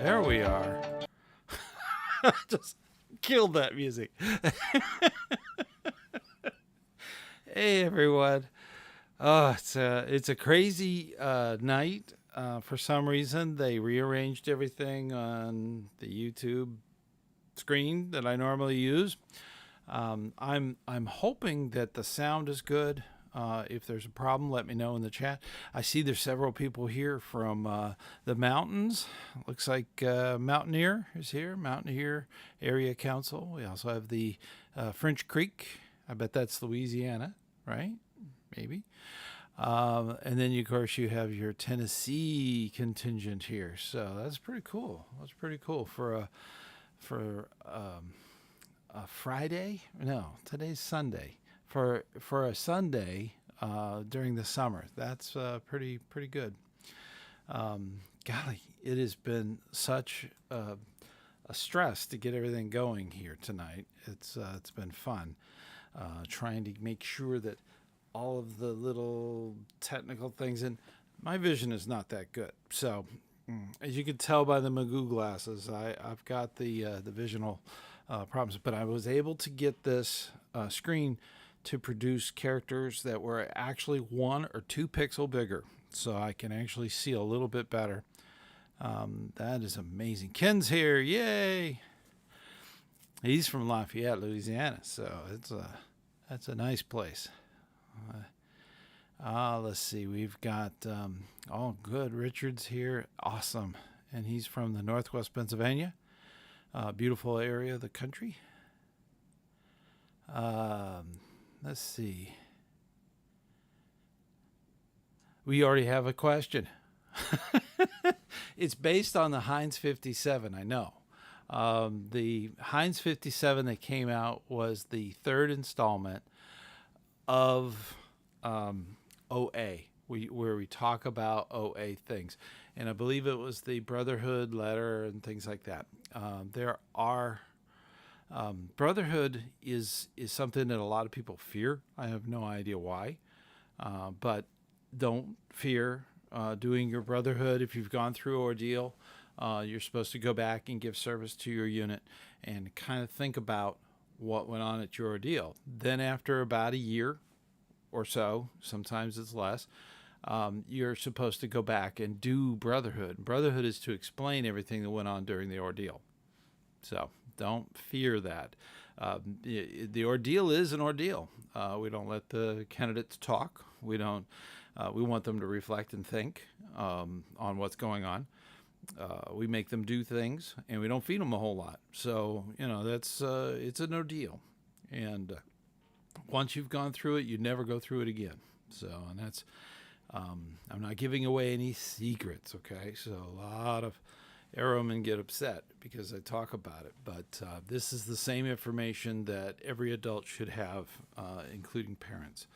There we are. Just killed that music. Hey everyone. It's a crazy night. For some reason, they rearranged everything on the YouTube screen that I normally use. I'm hoping that the sound is good. If there's a problem, let me know in the chat. I see there's several people here from the mountains. Looks like Mountaineer is here, Mountaineer Area Council. We also have the French Creek. I bet that's Louisiana, right? Maybe. And then, of course, you have your Tennessee contingent here. So that's pretty cool. That's pretty cool for a Friday. No, today's Sunday. For a Sunday during the summer, that's pretty good. Golly, it has been such a stress to get everything going here tonight. It's been fun trying to make sure that all of the little technical things, and my vision is not that good. So as you can tell by the Magoo glasses, I've got the visual problems, but I was able to get this screen to produce characters that were actually 1 or 2 pixel bigger, so I can actually see a little bit better. That is amazing. Ken's here, yay! He's from Lafayette, Louisiana, so that's a nice place. Let's see, we've got good. Richards here, awesome, and he's from the Northwest Pennsylvania, beautiful area of the country. Let's see. We already have a question. It's based on the Heinz 57, I know. The Heinz 57 that came out was the 3rd installment of OA, where we talk about OA things. And I believe it was the Brotherhood letter and things like that. There are... Brotherhood is something that a lot of people fear. I have no idea why, but don't fear doing your brotherhood. If you've gone through ordeal, you're supposed to go back and give service to your unit and kind of think about what went on at your ordeal. Then after about a year or so, sometimes it's less, you're supposed to go back and do brotherhood. Brotherhood is to explain everything that went on during the ordeal. So don't fear that. The ordeal is an ordeal. We don't let the candidates talk. We don't. We want them to reflect and think on what's going on. We make them do things, and we don't feed them a whole lot. So that's it's an ordeal. And once you've gone through it, you never go through it again. So, and that's. I'm not giving away any secrets. Okay, so a lot of Arrowmen get upset because I talk about it, but this is the same information that every adult should have, including parents.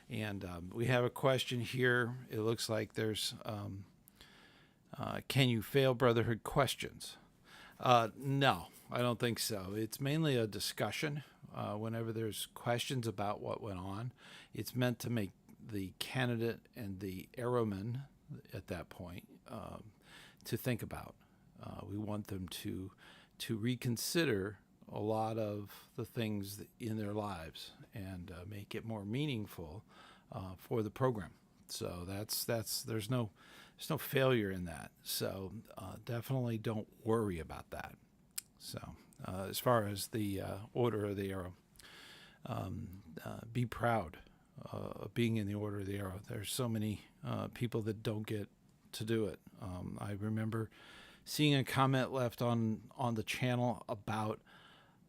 And we have a question here. It looks like there's, can you fail brotherhood questions? No, I don't think so. It's mainly a discussion. Whenever there's questions about what went on, it's meant to make the candidate and the Arrowman at that point to think about. We want them to reconsider a lot of the things in their lives and make it more meaningful for the program. So there's no failure in that. So definitely don't worry about that. So as far as the Order of the Arrow, be proud of being in the Order of the Arrow. There's so many people that don't get to do it. I remember seeing a comment left on the channel about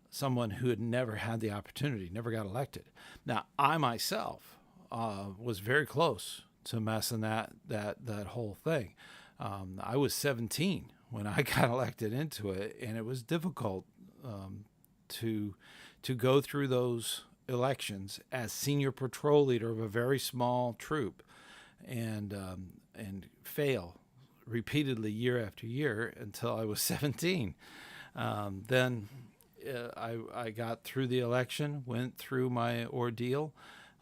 someone who had never had the opportunity, never got elected. Now, I myself was very close to messing that whole thing. I was 17 when I got elected into it, and it was difficult to go through those elections as senior patrol leader of a very small troop and fail repeatedly year after year until I was 17. Then I got through the election, went through my ordeal,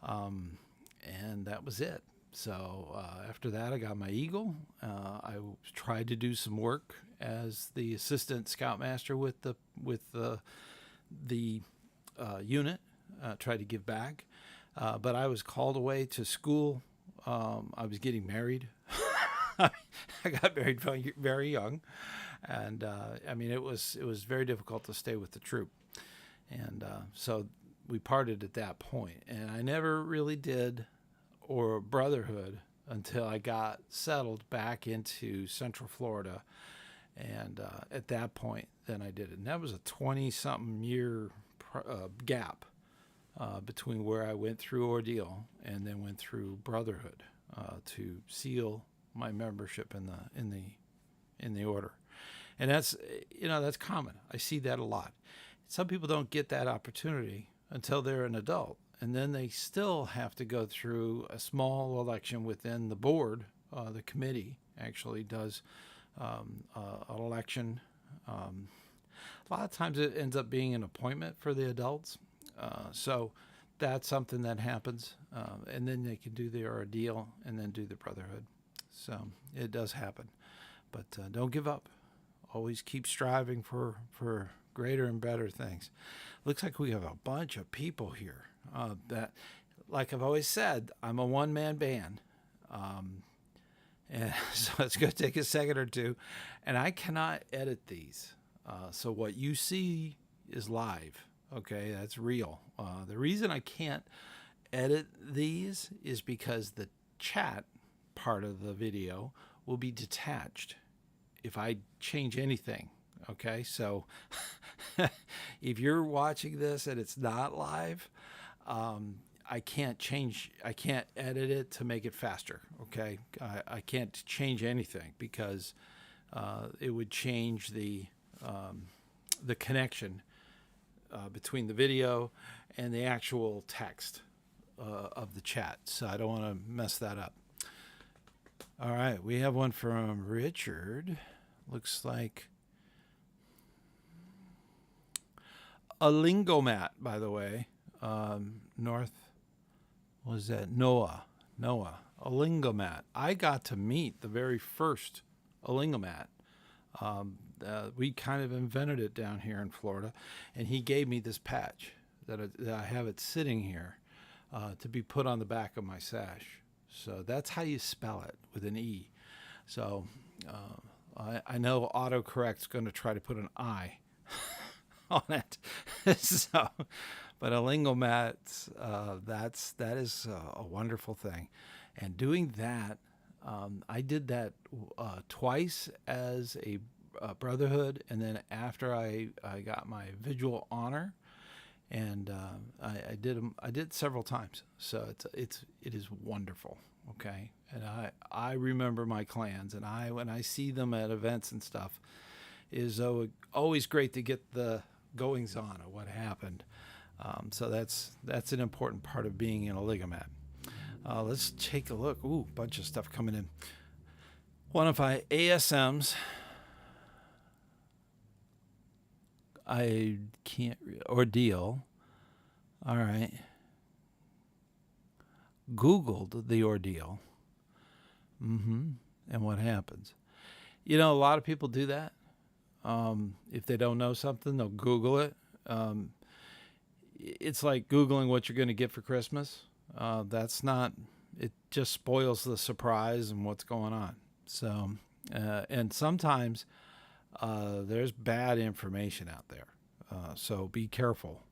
and that was it. So after that, I got my Eagle. I tried to do some work as the assistant scoutmaster with the unit. Tried to give back, but I was called away to school. I was getting married. I got married very young, and I mean it was very difficult to stay with the troop, and so we parted at that point. And I never really did or brotherhood until I got settled back into Central Florida, and at that point then I did it. And that was a 20-something year gap between where I went through ordeal and then went through brotherhood to seal my membership in the order. And that's that's common. I see that a lot. Some people don't get that opportunity until they're an adult, and then they still have to go through a small election within the board. The committee actually does an election. A lot of times it ends up being an appointment for the adults. So that's something that happens, and then they can do their ordeal and then do the brotherhood. So it does happen, but don't give up. Always keep striving for greater and better things. Looks like we have a bunch of people here. That, like I've always said, I'm a one-man band, and so it's going to take a second or two, and I cannot edit these. So what you see is live. Okay, that's real. The reason I can't edit these is because the chat part of the video will be detached if I change anything. Okay, so if you're watching this and it's not live, I can't edit it to make it faster. Okay, I can't change anything because it would change the connection between the video and the actual text of the chat. So I don't want to mess that up. All right, we have one from Richard. Looks like a lingomat, by the way. North, what was that? Noah, a lingomat. I got to meet the very first lingomat. We kind of invented it down here in Florida, and he gave me this patch that I have it sitting here to be put on the back of my sash. So that's how you spell it, with an E. So I know autocorrect's going to try to put an I on it. So, but a lingomat, that is a wonderful thing, and doing that. I did that twice as a brotherhood, and then after I got my visual honor, and I did several times. So it is wonderful. Okay, and I remember my clans, and when I see them at events and stuff, it is always great to get the goings on of what happened. So that's an important part of being in a ligomat. Let's take a look. Ooh, bunch of stuff coming in. One of my ASMs. I can't ordeal. All right. Googled the ordeal. And what happens? A lot of people do that. If they don't know something, they'll Google it. It's like Googling what you're going to get for Christmas. That's not. It just spoils the surprise and what's going on. So, and sometimes there's bad information out there. So be careful.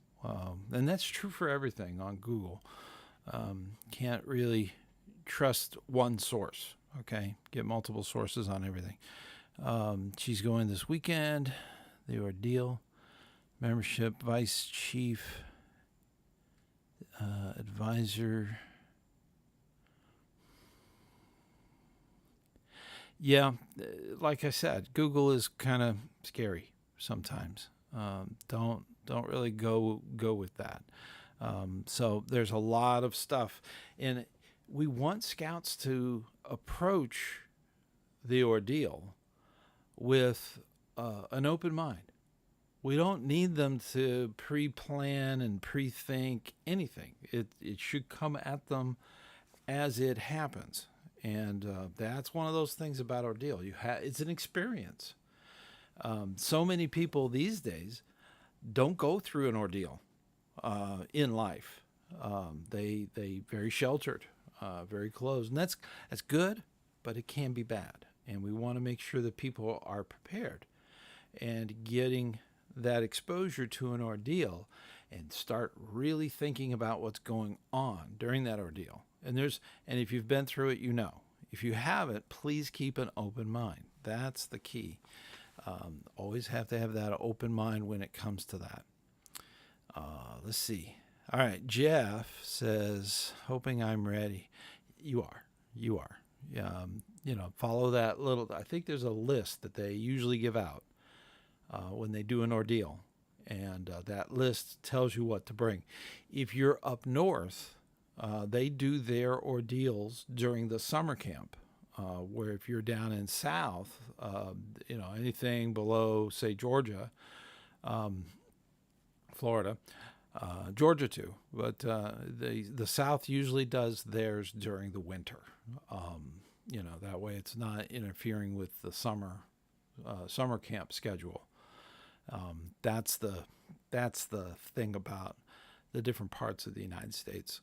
And that's true for everything on Google. Can't really trust one source. Okay, get multiple sources on everything. She's going this weekend. The ordeal, membership, vice chief, advisor. Yeah, like I said, Google is kind of scary sometimes. Don't really go with that. So there's a lot of stuff, and we want scouts to approach the ordeal with an open mind. We don't need them to pre-plan and pre-think anything. It should come at them as it happens. And that's one of those things about ordeal. It's an experience. So many people these days don't go through an ordeal in life. They very sheltered, very closed, and that's good, but it can be bad. And we want to make sure that people are prepared and getting that exposure to an ordeal and start really thinking about what's going on during that ordeal. And if you've been through it, you know. If you haven't, please keep an open mind. That's the key. Always have to have that open mind when it comes to that. Let's see. All right, Jeff says, hoping I'm ready. You are. Follow that little, I think there's a list that they usually give out when they do an ordeal. And that list tells you what to bring. If you're up north, they do their ordeals during the summer camp. Where if you're down in south, anything below, say, Georgia, Florida, Georgia too, but the South usually does theirs during the winter. That way it's not interfering with the summer camp schedule. That's the thing about the different parts of the United States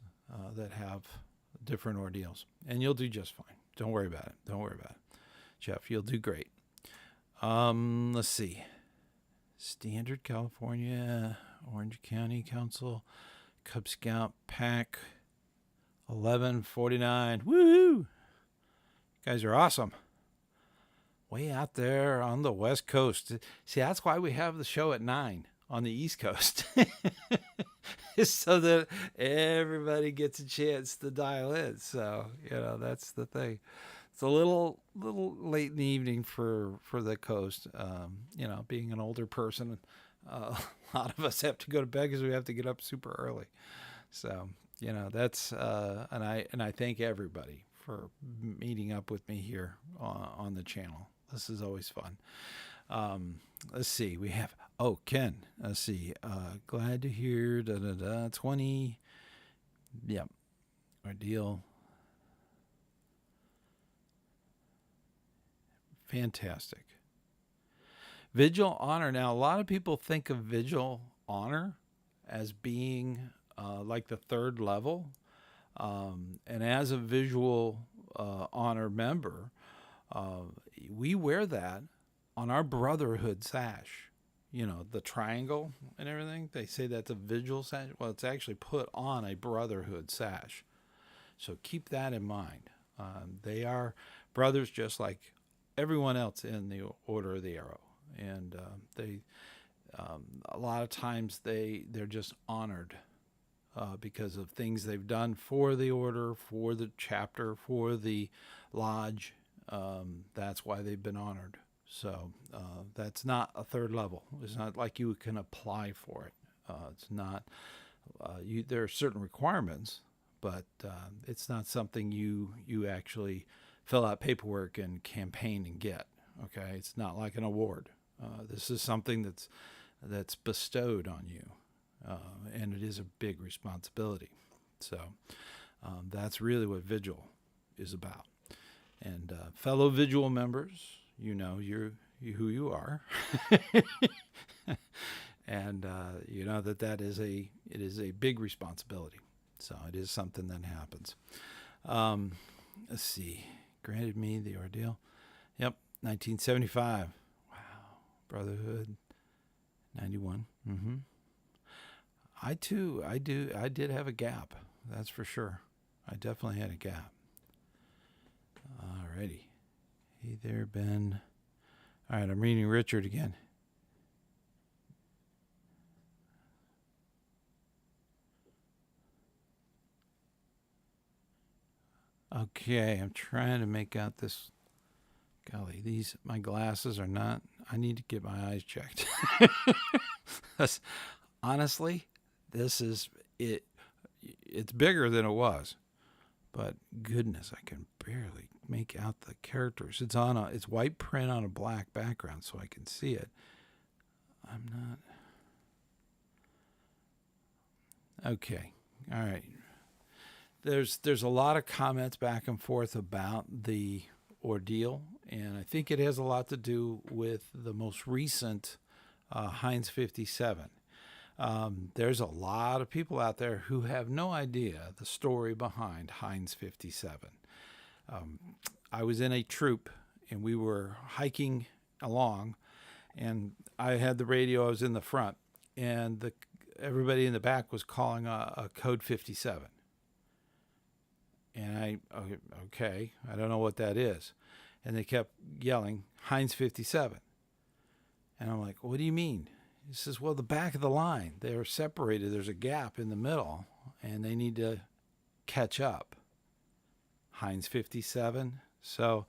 that have different ordeals, and you'll do just fine. Don't worry about it, Jeff. You'll do great. Let's see. Standard California, Orange County Council, Cub Scout Pack, 1149. Woohoo! You guys are awesome. Way out there on the West Coast. See, that's why we have the show at 9 on the East Coast. So that everybody gets a chance to dial in. So, that's the thing. It's a little late in the evening for the coast. Being an older person, a lot of us have to go to bed because we have to get up super early. So, that's and I thank everybody for meeting up with me here on the channel. This is always fun. Let's see. We have Ken. Let's see. Glad to hear 20. Yep. Ordeal. Fantastic. Vigil honor. Now, a lot of people think of Vigil honor as being like the third level. And as a visual honor member, we wear that on our brotherhood sash. The triangle and everything. They say that's a Vigil sash. Well, it's actually put on a brotherhood sash. So keep that in mind. They are brothers just like everyone else in the Order of the Arrow. And they a lot of times they're just honored because of things they've done for the order, for the chapter, for the lodge. That's why they've been honored. So that's not a third level. It's not like you can apply for it. It's not. There are certain requirements, but it's not something you actually fill out paperwork and campaign and get. Okay, it's not like an award. This is something that's bestowed on you, and it is a big responsibility. So that's really what Vigil is about. And fellow Vigil members, you're who you are, and that it is a big responsibility. So it is something that happens. Let's see. Granted me the ordeal. Yep, 1975. Wow, Brotherhood, 91. Mm-hmm. I did have a gap. That's for sure. I definitely had a gap. Alrighty. Hey there, Ben. All right, I'm reading Richard again. Okay, I'm trying to make out this. Golly, my glasses are not. I need to get my eyes checked. Honestly, this is it. It's bigger than it was, but goodness, I can barely make out the characters. It's white print on a black background, so I can see it. I'm not. Okay, all right. There's a lot of comments back and forth about the ordeal And I think it has a lot to do with the most recent Heinz 57. There's a lot of people out there who have no idea the story behind Heinz 57. I was in a troop and we were hiking along, and I had the radio. I was in the front, and everybody in the back was calling a code 57. And okay, I don't know what that is. And they kept yelling, Heinz 57. And I'm like, what do you mean? He says, well, the back of the line, they're separated. There's a gap in the middle, and they need to catch up. Heinz 57. So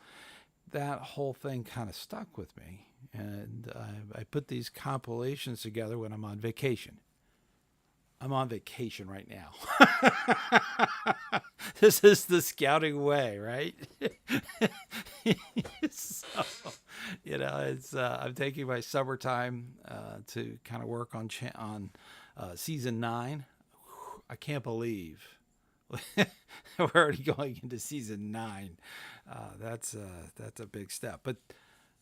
that whole thing kind of stuck with me. And I put these compilations together when I'm on vacation. I'm on vacation right now. This is the scouting way, right? So, it's I'm taking my summertime to kind of work on season 9. I can't believe we're already going into season 9. That's a big step. But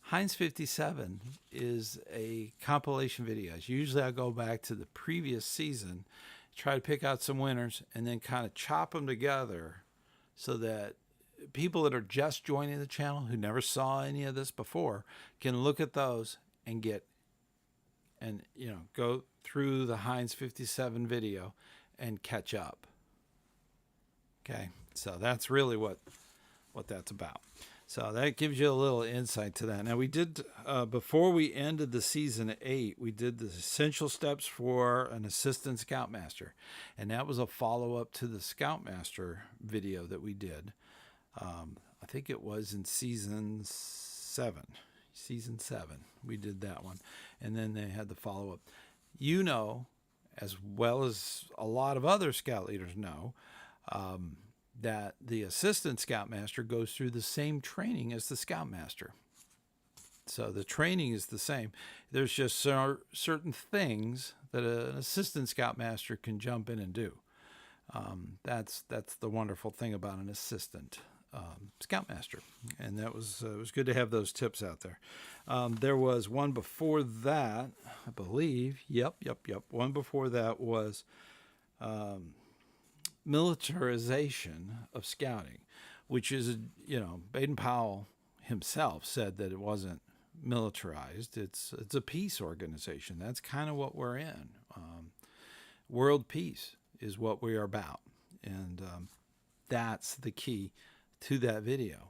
Heinz 57 is a compilation video. Usually I go back to the previous season, try to pick out some winners, and then kind of chop them together so that people that are just joining the channel who never saw any of this before can look at those and go through the Heinz 57 video and catch up. Okay, so that's really what that's about. So that gives you a little insight to that. Now we did, before we ended the season 8, we did the essential steps for an assistant scoutmaster. And that was a follow-up to the scoutmaster video that we did. I think it was in season 7. Season 7, we did that one. And then they had the follow-up. You know, as well as a lot of other scout leaders know, that the assistant scoutmaster goes through the same training as the scoutmaster. So the training is the same. There's just certain things that an assistant scoutmaster can jump in and do. That's the wonderful thing about an assistant scoutmaster. And that was it was good to have those tips out there. There was one before that, I believe. Yep. One before that was militarization of scouting, which is, Baden-Powell himself said that it wasn't militarized. It's a peace organization. That's kind of what we're in. World peace is what we are about. And that's the key to that video.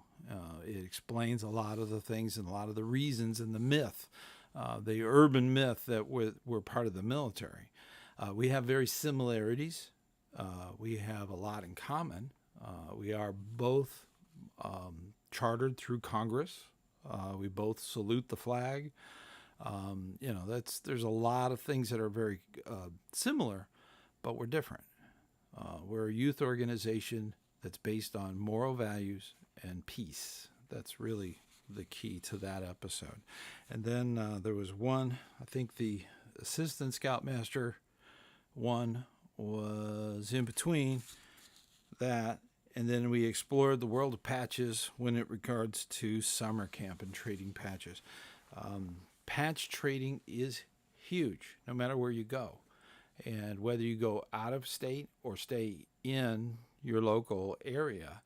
It explains a lot of the things and a lot of the reasons and the myth, the urban myth that we're part of the military. We have very similarities. We have a lot in common. We are both chartered through Congress. We both salute the flag. There's a lot of things that are very similar, but we're different. We're a youth organization that's based on moral values and peace. That's really the key to that episode. And then there was one, I think the assistant scoutmaster one was in between that, and then we explored the world of patches when it regards to summer camp and trading patches. Patch trading is huge, no matter where you go. And whether you go out of state or stay in your local area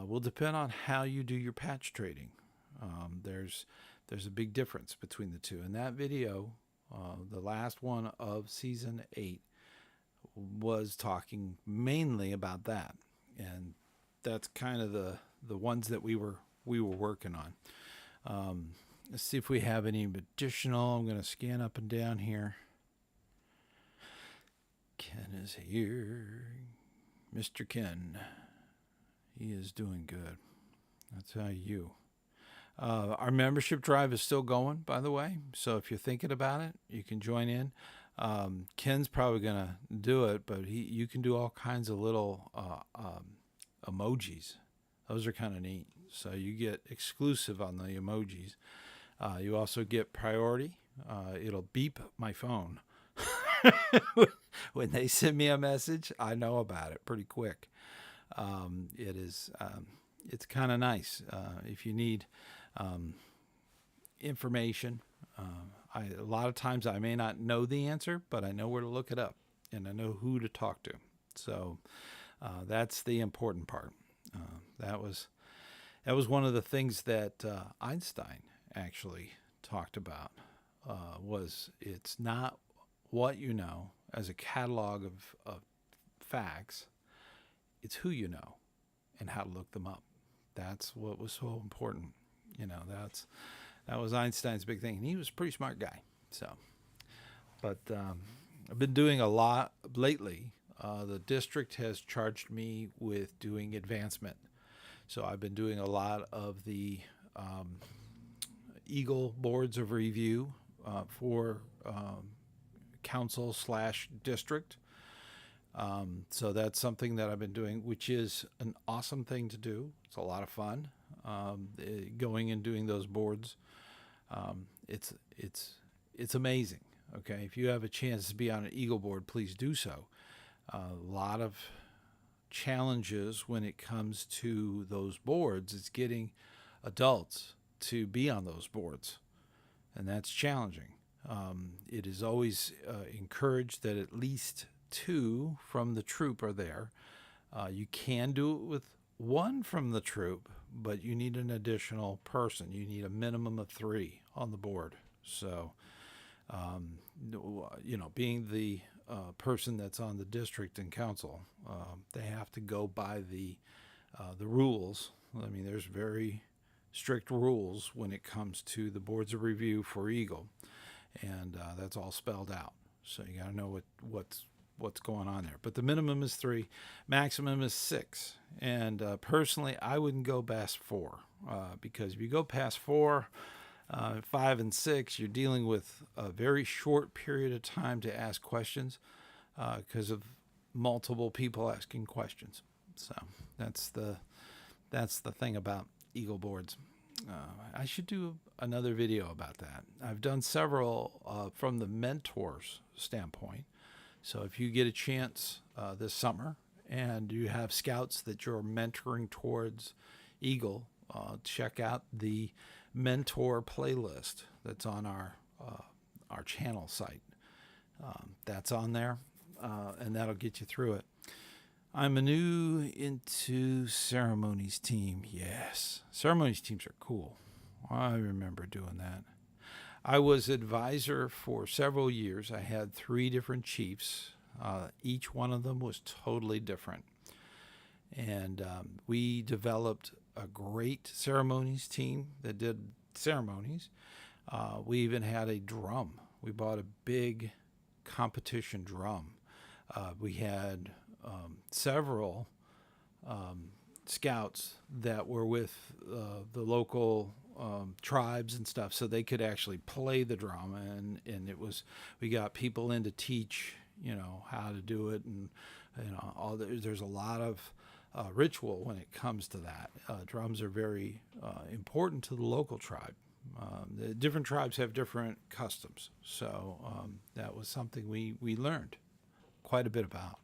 will depend on how you do your patch trading. There's a big difference between the two. And that video, the last one of season 8, was talking mainly about that. And that's kind of the ones that we were working on. Let's see if we have any additional. I'm going to scan up and down here. Ken is here. Mr. Ken. He is doing good. That's how you. Our membership drive is still going, by the way. So if you're thinking about it, you can join in. Ken's probably going to do it, but you can do all kinds of little emojis. Those are kind of neat. So you get exclusive on the emojis. You also get priority. It'll beep my phone. When they send me a message, I know about it pretty quick. It's kind of nice. If you need information. A lot of times I may not know the answer, but I know where to look it up, and I know who to talk to. So that's the important part. That was one of the things that Einstein actually talked about. Was it's not what you know as a catalog of facts, it's who you know and how to look them up. That's what was so important. That was Einstein's big thing, and he was a pretty smart guy. So, but I've been doing a lot lately. The district has charged me with doing advancement, so I've been doing a lot of the Eagle boards of review for council / district. So that's something that I've been doing, which is an awesome thing to do. It's a lot of fun. Going and doing those boards. It's amazing. Okay. If you have a chance to be on an Eagle board, please do so. A lot of challenges when it comes to those boards. It's getting adults to be on those boards, and that's challenging. It is always encouraged that at least 2 from the troop are there. You can do it with 1 from the troop, but you need an additional person. You need a minimum of 3 on the board. So, being the person that's on the district and council, they have to go by the rules. I mean, there's very strict rules when it comes to the boards of review for Eagle, and that's all spelled out. So you got to know what's going on there. But the minimum is 3, maximum is 6. And personally, I wouldn't go past 4 because if you go past 4, 5, and 6, you're dealing with a very short period of time to ask questions because of multiple people asking questions. So that's the thing about Eagle boards. I should do another video about that. I've done several from the mentor's standpoint. So if you get a chance this summer and you have scouts that you're mentoring towards Eagle, check out the mentor playlist that's on our channel site. That's on there, and that'll get you through it. I'm a new into ceremonies team. Yes, ceremonies teams are cool. I remember doing that. I was advisor for several years. I had 3 different chiefs. Each one of them was totally different. And we developed a great ceremonies team that did ceremonies. We even had a drum. We bought a big competition drum. We had several scouts that were with the local tribes and stuff, so they could actually play the drum, and we got people in to teach how to do it, and there's a lot of ritual when it comes to that. Drums are very important to the local tribe. The different tribes have different customs, so that was something we learned quite a bit about.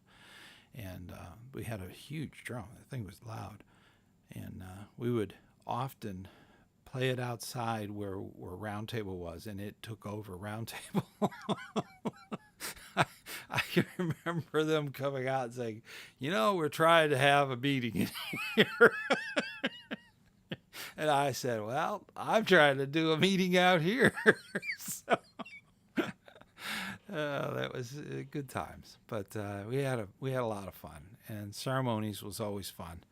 And we had a huge drum. The thing was loud, and we would often play it outside where Round Table was, and it took over Round Table. I remember them coming out and saying, we're trying to have a meeting in here. And I said, well, I'm trying to do a meeting out here. So that was good times. But we had a lot of fun, and ceremonies was always fun.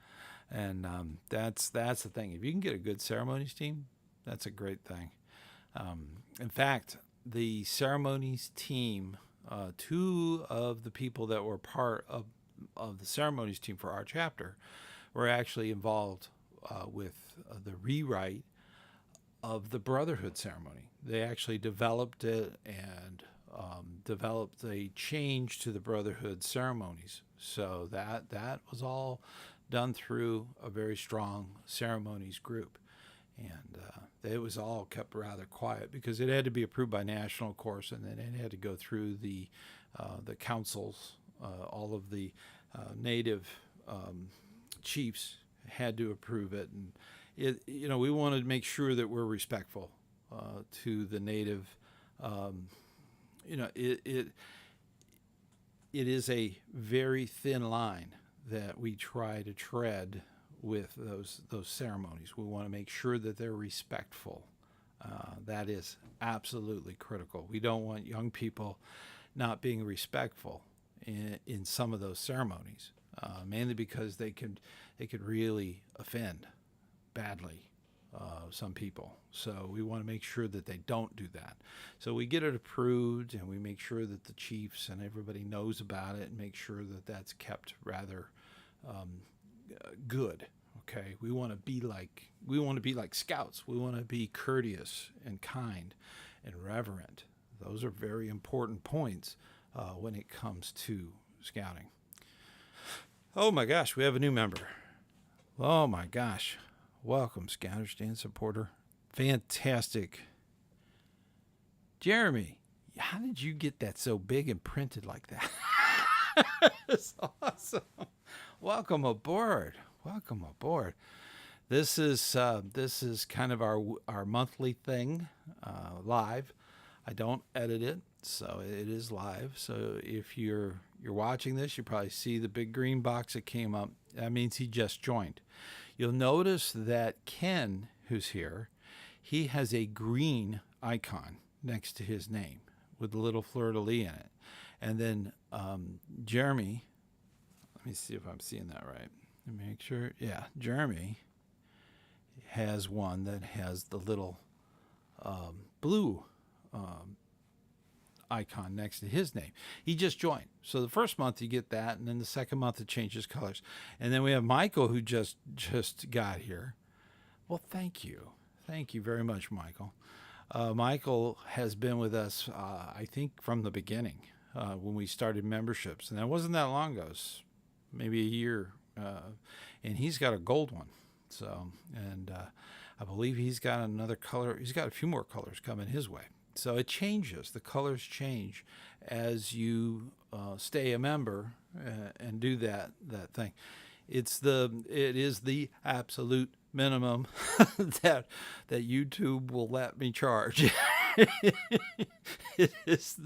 And that's the thing. If you can get a good ceremonies team, that's a great thing. In fact, the ceremonies team, 2 of the people that were part of the ceremonies team for our chapter were actually involved with the rewrite of the Brotherhood ceremony. They actually developed it and developed a change to the Brotherhood ceremonies. So that was all done through a very strong ceremonies group. And it was all kept rather quiet because it had to be approved by national, of course, and then it had to go through the councils. All of the native chiefs had to approve it, and we want to make sure that we're respectful to the native. Um, it is a very thin line that we try to tread with those ceremonies. We want to make sure that they're respectful. That is absolutely critical. We don't want young people not being respectful in some of those ceremonies, mainly because they could really offend badly some people. So we want to make sure that they don't do that. So we get it approved, and we make sure that the chiefs and everybody knows about it, and make sure that that's kept rather good. Okay, we want to be like scouts. We want to be courteous and kind and reverent. Those are very important points when it comes to scouting. Oh my gosh, we have a new member. Oh my gosh. Welcome, ScouterStan supporter. Fantastic. Jeremy, how did you get that so big and printed like that? That's awesome. Welcome aboard. Welcome aboard. This is kind of our monthly thing, live. I don't edit it, so it is live. So if you're watching this, you probably see the big green box that came up. That means he just joined. You'll notice that Ken, who's here, he has a green icon next to his name with a little fleur-de-lis in it. And then Jeremy, let me see if I'm seeing that right. Let me make sure. Yeah, Jeremy has one that has the little blue icon next to his name. He just joined. So the first month you get that, and then the second month it changes colors. And then we have Michael, who just got here. Well, thank you. Thank you very much, Michael. Michael has been with us, I think, from the beginning when we started memberships. And that wasn't that long ago. It was maybe a year. And he's got a gold one. So, and I believe he's got another color. He's got a few more colors coming his way. So it changes. The colors change as you stay a member and do that thing. It is the absolute minimum that YouTube will let me charge. It is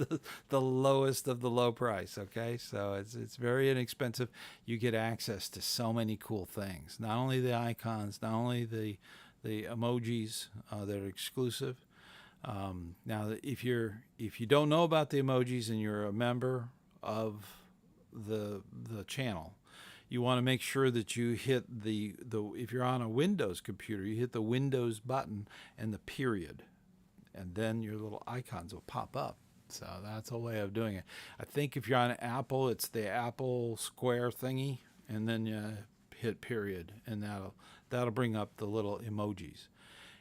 the lowest of the low price. Okay, so it's very inexpensive. You get access to so many cool things. Not only the icons, not only the emojis that are exclusive. Now, if you don't know about the emojis and you're a member of the channel, you want to make sure that you hit the if you're on a Windows computer, you hit the Windows button and the period, and then your little icons will pop up. So that's a way of doing it. I think if you're on Apple, it's the Apple square thingy, and then you hit period, and that'll bring up the little emojis.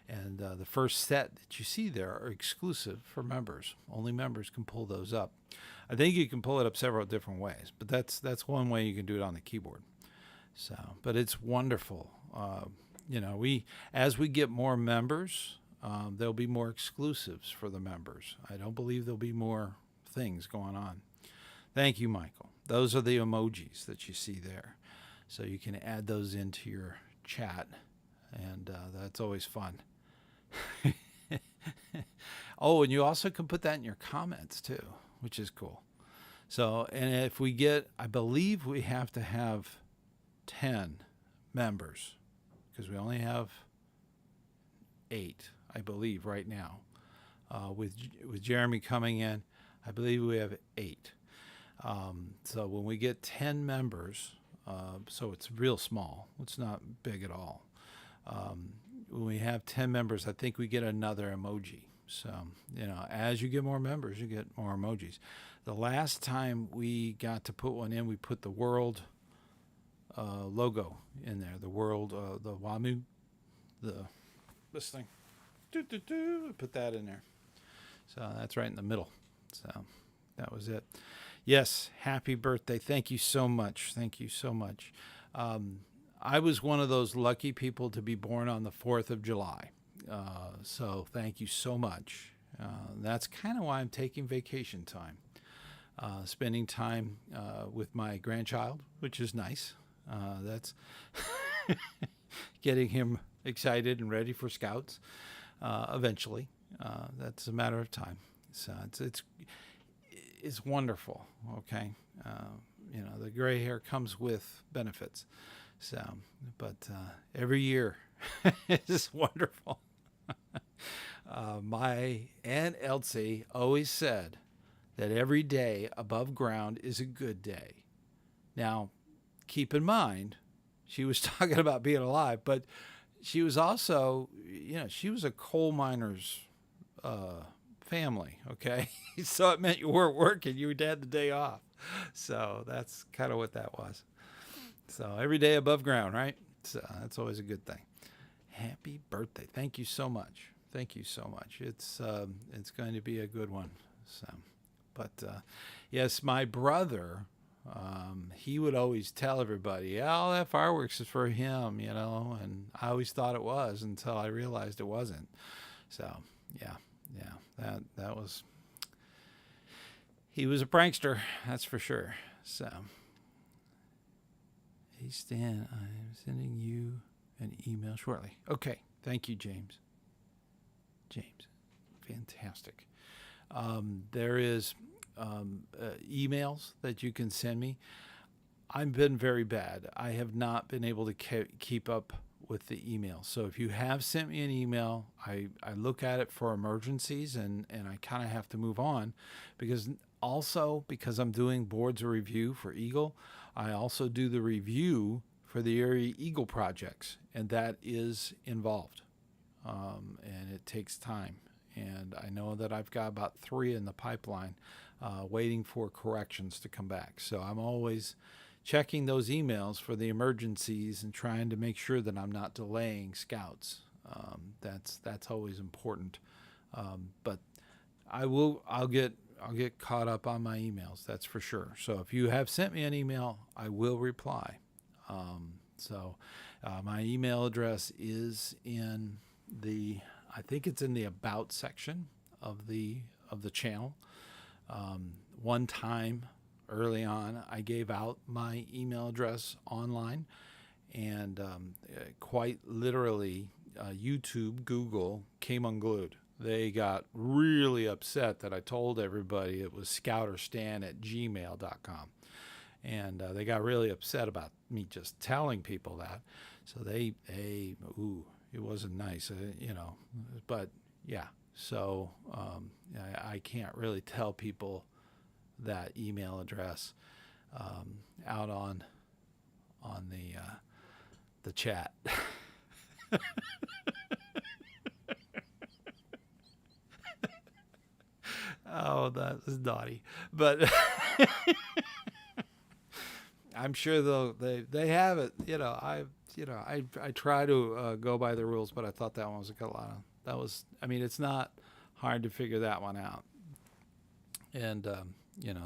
And the first set that you see there are exclusive for members. Only members can pull those up. I think you can pull it up several different ways, but that's one way you can do it on the keyboard. So, but it's wonderful. As we get more members, there'll be more exclusives for the members. I don't believe there'll be more things going on. Thank you, Michael. Those are the emojis that you see there. So you can add those into your chat, and that's always fun. Oh, and you also can put that in your comments too, which is cool. So, and if we get, I believe we have to have 10 members, because we only have 8, I believe, right now. With Jeremy coming in, I believe we have 8. So when we get 10 members, so it's real small. It's not big at all. When we have 10 members, I think we get another emoji. So, as you get more members, you get more emojis. The last time we got to put one in, we put the world logo in there. The world, the WAMU, this thing. Put that in there. So that's right in the middle. So that was it. Yes, happy birthday. Thank you so much. Thank you so much. I was one of those lucky people to be born on the 4th of July. So thank you so much. That's kind of why I'm taking vacation time, spending time with my grandchild, which is nice. That's getting him excited and ready for Scouts eventually. That's a matter of time. So it's wonderful. Okay, the gray hair comes with benefits. So, but every year is wonderful. My Aunt Elsie always said that every day above ground is a good day. Now, keep in mind, she was talking about being alive, but she was also, she was a coal miner's family, okay? So it meant you weren't working, you had the day off. So that's kind of what that was. So every day above ground, right? So that's always a good thing. Happy birthday. Thank you so much. Thank you so much. It's going to be a good one. So, but yes, my brother, he would always tell everybody, yeah, all that fireworks is for him, and I always thought it was until I realized it wasn't. So, yeah, that was, he was a prankster, that's for sure. So, hey, Stan, I'm sending you an email shortly. Okay, thank you, James. Fantastic. There is emails that you can send me. I've been very bad. I have not been able to keep up with the email. So if you have sent me an email, I look at it for emergencies and I kind of have to move on because I'm doing boards of review for Eagle, I also do the review for the area Eagle projects, and that is involved. And it takes time. And I know that I've got about 3 in the pipeline waiting for corrections to come back. So I'm always checking those emails for the emergencies and trying to make sure that I'm not delaying Scouts. That's always important. But I'll get caught up on my emails, that's for sure. So if you have sent me an email, I will reply. My email address is in I think it's in the About section of the channel. One time early on, I gave out my email address online, and quite literally, YouTube, Google came unglued. They got really upset that I told everybody it was ScouterStan@gmail.com. And they got really upset about me just telling people that. So it wasn't nice, but yeah. So I can't really tell people that email address out on the chat. Oh, that was naughty, but I'm sure they have it. I try to go by the rules, but I thought that one was it's not hard to figure that one out. And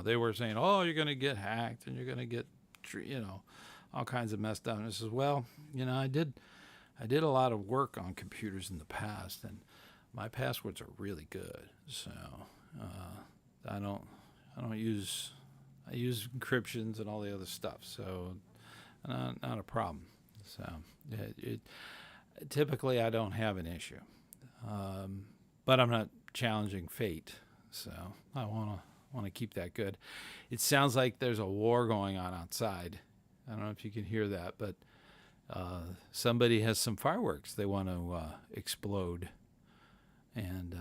they were saying, oh, you're going to get hacked and you're going to get all kinds of messed up. And I says, well, I did a lot of work on computers in the past, and my passwords are really good. So I use encryptions and all the other stuff, so not a problem. So typically I don't have an issue, but I'm not challenging fate, so I want to keep that good. It sounds like there's a war going on outside. I don't know if you can hear that, but somebody has some fireworks they want to explode, and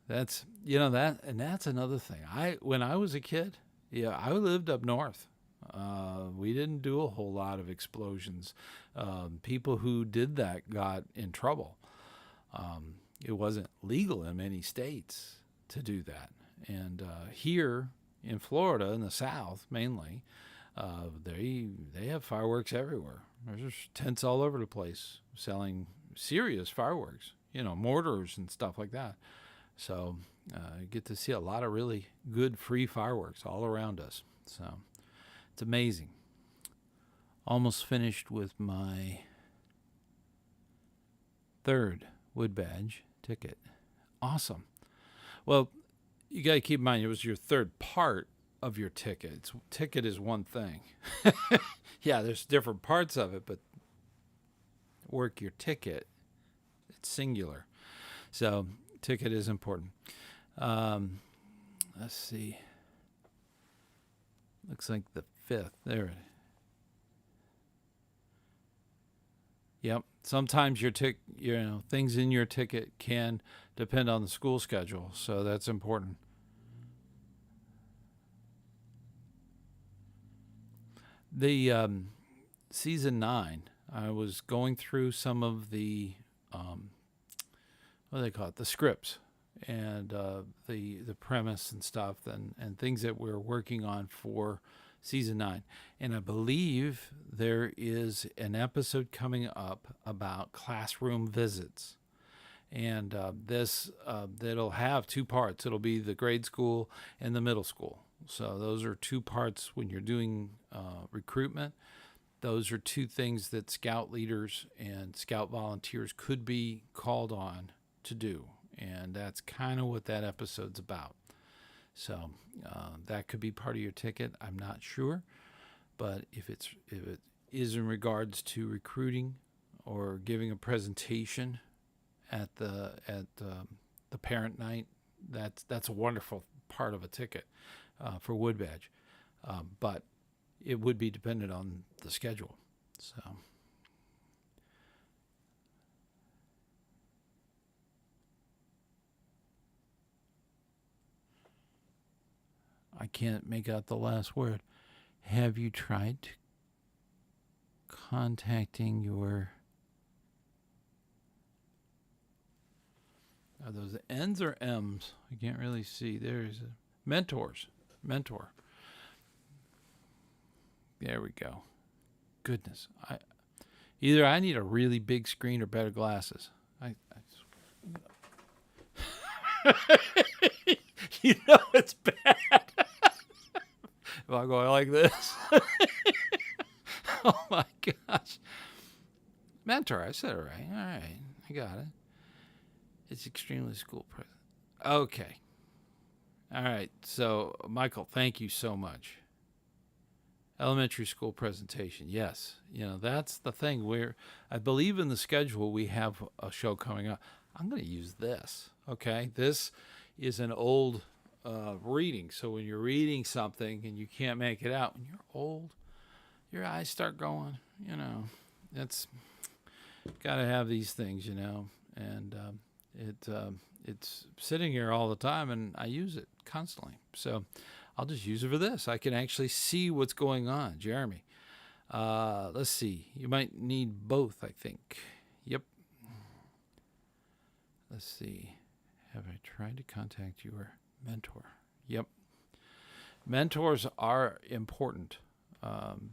that's another thing. When I was a kid, I lived up north. We didn't do a whole lot of explosions. People who did that got in trouble. It wasn't legal in many states to do that. And here in Florida, in the South mainly, they have fireworks everywhere. There's tents all over the place selling serious fireworks, mortars and stuff like that. So you get to see a lot of really good free fireworks all around us. So it's amazing. Almost finished with my 3rd wood badge ticket. Awesome. Well, you got to keep in mind it was your 3rd part of your ticket. Ticket is one thing. Yeah, there's different parts of it, but work your ticket It's singular. So ticket is important. Let's see. Looks like the 5th. There it is. Yep. Sometimes things in your ticket can depend on the school schedule, so that's important. The season 9, I was going through some of the what do they call it, the scripts, and the premise and stuff, and things that we're working on for season 9. And I believe there is an episode coming up about classroom visits. And that'll have 2 parts. It'll be the grade school and the middle school. So those are 2 parts when you're doing recruitment. Those are 2 things that Scout leaders and Scout volunteers could be called on to do. And that's kind of what that episode's about. So that could be part of your ticket. I'm not sure, but if it is in regards to recruiting or giving a presentation at the parent night, that's a wonderful part of a ticket for Wood Badge, but it would be dependent on the schedule. So. I can't make out the last word. Have you tried contacting your... Are those N's or M's? I can't really see. There's a mentors. Mentor. There we go. Goodness. Either I need a really big screen or better glasses. You know it's bad. If I'm going like this. Oh my gosh. Mentor, I said it right. All right. I got it. It's extremely school present. Okay. All right. So, Michael, thank you so much. Elementary school presentation. Yes. That's the thing where I believe in the schedule we have a show coming up. I'm going to use this. Okay. This is an old reading. So when you're reading something and you can't make it out, when you're old, your eyes start going, that's got to have these things, and it's sitting here all the time and I use it constantly. So I'll just use it for this. I can actually see what's going on. Jeremy, let's see. You might need both, I think. Yep. Let's see. Have I tried to contact your mentor? Yep. Mentors are important.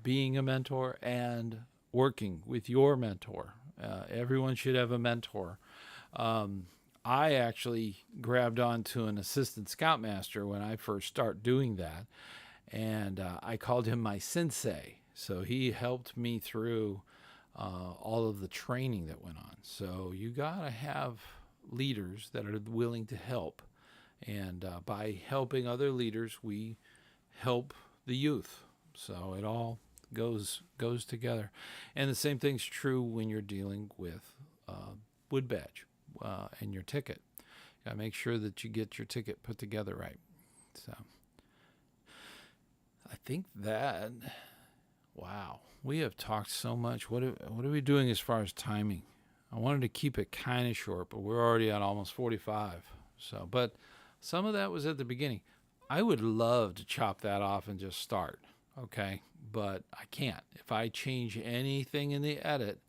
Being a mentor and working with your mentor. Everyone should have a mentor. I actually grabbed onto an assistant scoutmaster when I first started doing that, and I called him my sensei. So he helped me through all of the training that went on. So you got to have leaders that are willing to help. And by helping other leaders, we help the youth. So it all goes together. And the same thing's true when you're dealing with Wood Badge and your ticket. You got to make sure that you get your ticket put together right. So I think that, wow, we have talked so much. What are we doing as far as timing? I wanted to keep it kind of short, but we're already at almost 45. So, but some of that was at the beginning. I would love to chop that off and just start, okay? But I can't. If I change anything in the edit,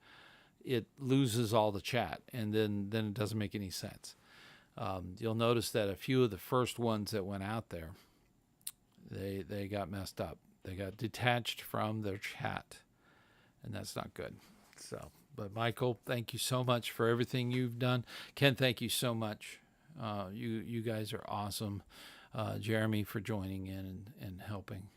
it loses all the chat, and then it doesn't make any sense. You'll notice that a few of the first ones that went out there, they got messed up. They got detached from their chat, and that's not good. So, but Michael, thank you so much for everything you've done. Ken, thank you so much. You guys are awesome. Jeremy for joining in and helping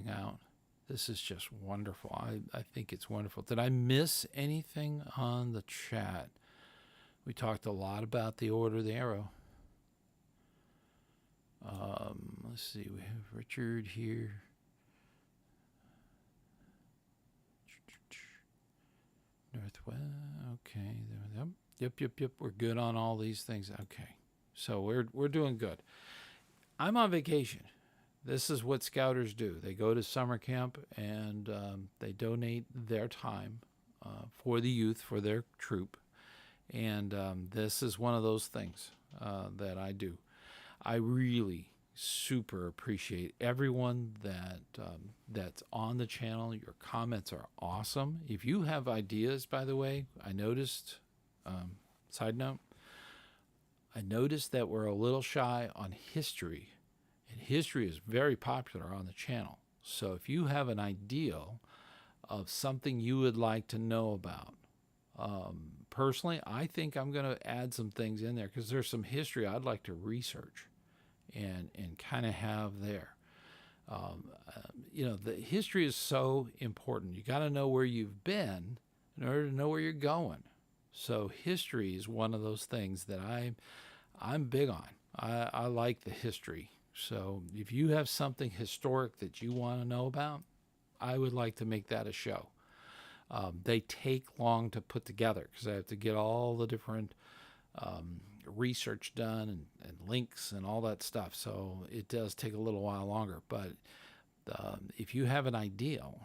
out. This is just wonderful. I think it's wonderful. Did I miss anything on the chat? We talked a lot about the Order of the Arrow. Let's see. We have Richard here. Northwest. Okay. Yep. Yep. We're good on all these things. Okay. So we're doing good. I'm on vacation. This is what scouters do. They go to summer camp and they donate their time for the youth, for their troop. And this is one of those things that I do. I really super appreciate everyone that's on the channel. Your comments are awesome. If you have ideas, by the way, I noticed, side note, I noticed that we're a little shy on history, and history is very popular on the channel. So if you have an ideal of something you would like to know about, personally, I think I'm going to add some things in there because there's some history I'd like to research and kind of have there. The history is so important. You got to know where you've been in order to know where you're going. So history is one of those things that I'm big on. I like the history. So if you have something historic that you want to know about, I would like to make that a show. They take long to put together because I have to get all the different research done and links and all that stuff. So it does take a little while longer. But if you have an ideal,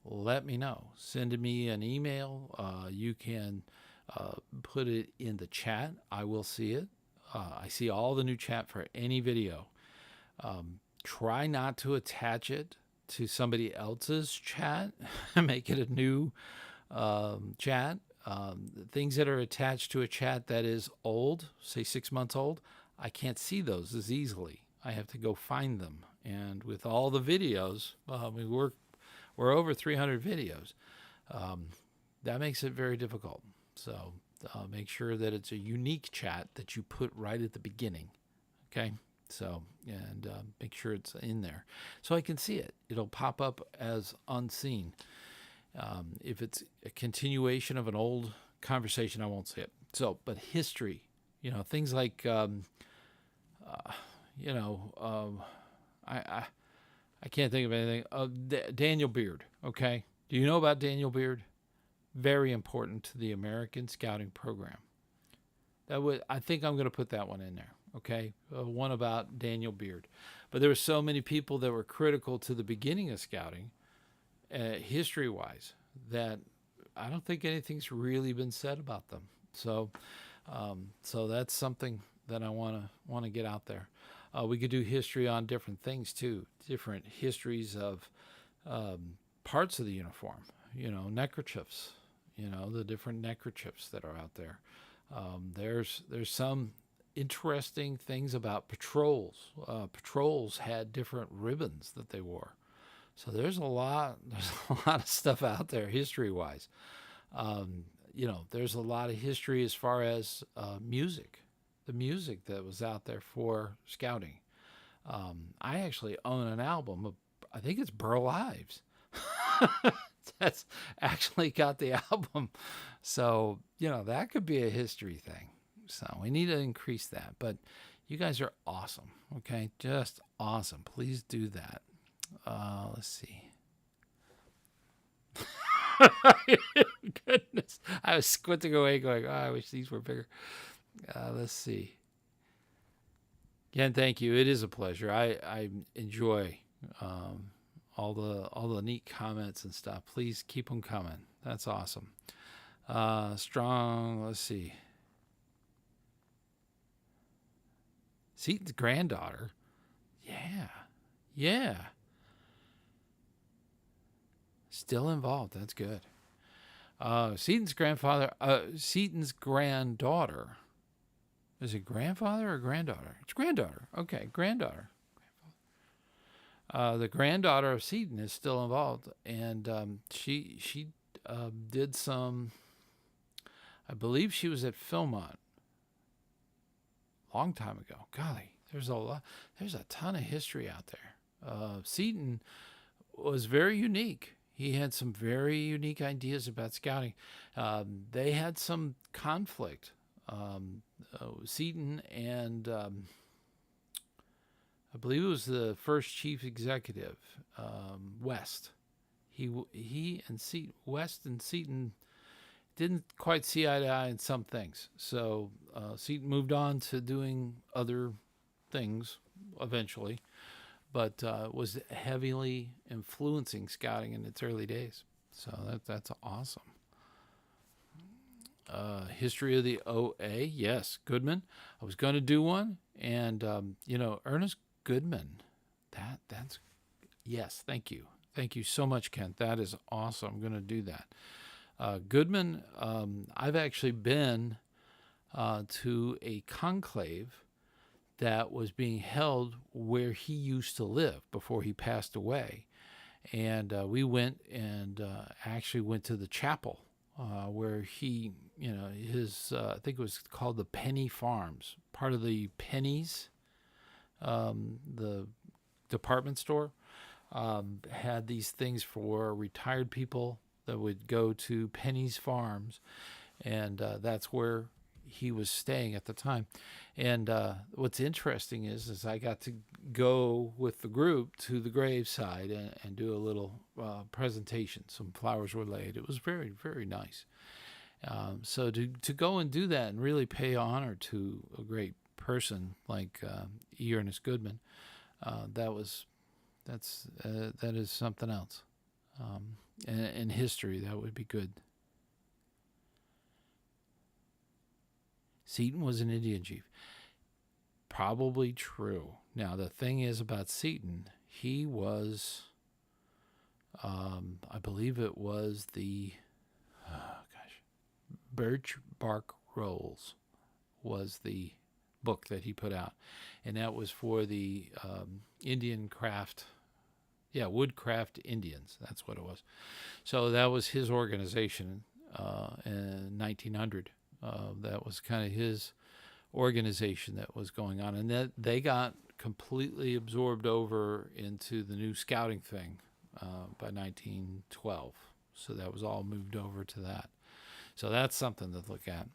let me know. Send me an email. You can put it in the chat. I will see it. I see all the new chat for any video. Try not to attach it to somebody else's chat. Make it a new chat. Things that are attached to a chat that is old, say 6 months old, I can't see those as easily. I have to go find them. And with all the videos, we're over 300 videos. That makes it very difficult. So make sure that it's a unique chat that you put right at the beginning. Okay? So, and make sure it's in there so I can see it. It'll pop up as unseen. If it's a continuation of an old conversation, I won't see it. So, but history, things like, I can't think of anything. Daniel Beard. Okay. Do you know about Daniel Beard? Very important to the American Scouting Program. I think I'm going to put that one in there. Okay, one about Daniel Beard. But there were so many people that were critical to the beginning of scouting, history-wise, that I don't think anything's really been said about them. So that's something that I want to get out there. We could do history on different things too, different histories of parts of the uniform. Neckerchiefs. The different neckerchiefs that are out there. There's some interesting things about patrols. Patrols had different ribbons that they wore. So there's a lot of stuff out there history-wise. There's a lot of history as far as music, the music that was out there for scouting. I actually own an album of, I think it's Burl Ives. That's actually got the album. So, that could be a history thing. So we need to increase that. But you guys are awesome. Okay. Just awesome. Please do that. Let's see. Goodness. I was squinting away going, I wish these were bigger. Let's see. Again, thank you. It is a pleasure. I enjoy all the neat comments and stuff. Please keep them coming. That's awesome. Strong. Let's see. Seaton's granddaughter. Yeah. Still involved. That's good. Seaton's granddaughter. Is it grandfather or granddaughter? It's granddaughter. Okay, granddaughter. The granddaughter of Seaton is still involved, and she did some. I believe she was at Philmont a long time ago. Golly, there's a ton of history out there. Seaton was very unique. He had some very unique ideas about scouting. They had some conflict. Seaton and I believe it was the first chief executive, West. West and Seaton didn't quite see eye to eye in some things. So Seton moved on to doing other things eventually, but was heavily influencing scouting in its early days. So that's awesome. History of the OA, yes, Goodman. I was going to do one, and Ernest Goodman. That's yes. Thank you so much, Kent. That is awesome. I'm going to do that. Goodman. I've actually been to a conclave that was being held where he used to live before he passed away. And we went and actually went to the chapel where he, his, I think it was called the Penny Farms, part of the Pennies, the department store, had these things for retired people that would go to Penny's Farms. And that's where he was staying at the time. And what's interesting is I got to go with the group to the graveside and do a little presentation. Some flowers were laid. It was very, very nice. So to go and do that and really pay honor to a great person like E. Ernest Goodman, that is something else. In history, that would be good. Seton was an Indian chief. Probably true. Now, the thing is about Seton, he was, I believe it was the, Birch Bark Rolls was the book that he put out. And that was for the Indian craft, Woodcraft Indians. That's what it was. So that was his organization in 1900. That was kind of his organization that was going on, and that they got completely absorbed over into the new scouting thing by 1912. So that was all moved over to that. So that's something to look at